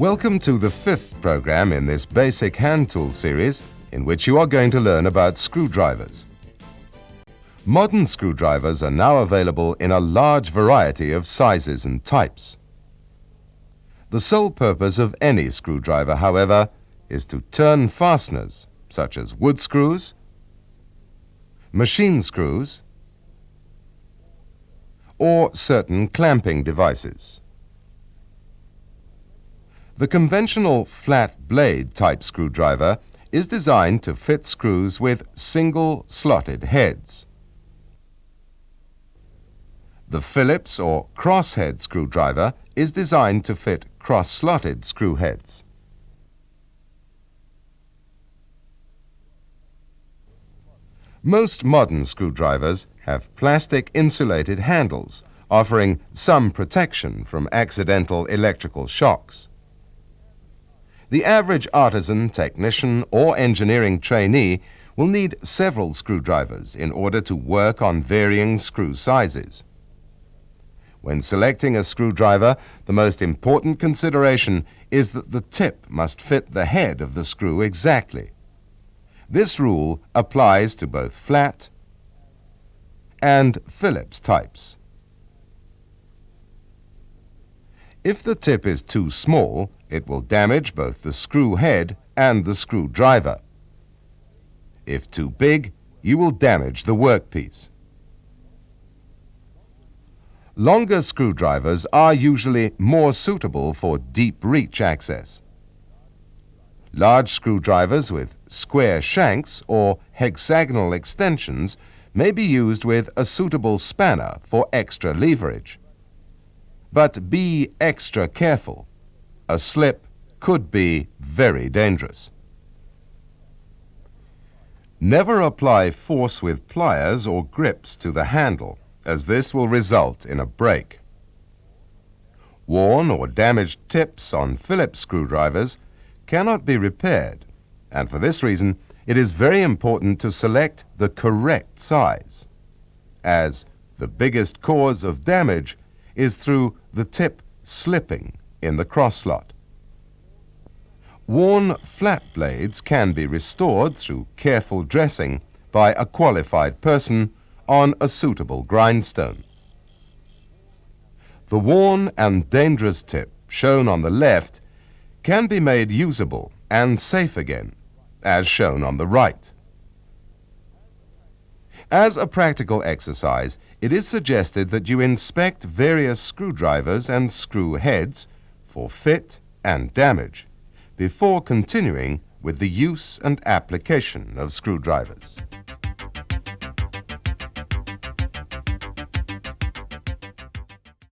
Welcome to the 5th program in this basic hand tool series in which you are going to learn about screwdrivers. Modern screwdrivers are now available in a large variety of sizes and types. The sole purpose of any screwdriver, however, is to turn fasteners such as wood screws, machine screws, or certain clamping devices. The conventional flat blade type screwdriver is designed to fit screws with single slotted heads. The Phillips or crosshead screwdriver is designed to fit cross-slotted screw heads. Most modern screwdrivers have plastic insulated handles, offering some protection from accidental electrical shocks. The average artisan, technician, or engineering trainee will need several screwdrivers in order to work on varying screw sizes. When selecting a screwdriver, the most important consideration is that the tip must fit the head of the screw exactly. This rule applies to both flat and Phillips types. If the tip is too small, it will damage both the screw head and the screwdriver. If too big, you will damage the workpiece. Longer screwdrivers are usually more suitable for deep reach access. Large screwdrivers with square shanks or hexagonal extensions may be used with a suitable spanner for extra leverage. But be extra careful. A slip could be very dangerous. Never apply force with pliers or grips to the handle, as this will result in a break. Worn or damaged tips on Phillips screwdrivers cannot be repaired, and for this reason it is very important to select the correct size, as the biggest cause of damage is through the tip slipping in the cross slot. Worn flat blades can be restored through careful dressing by a qualified person on a suitable grindstone. The worn and dangerous tip shown on the left can be made usable and safe again, as shown on the right. As a practical exercise, it is suggested that you inspect various screwdrivers and screw heads for fit and damage before continuing with the use and application of screwdrivers.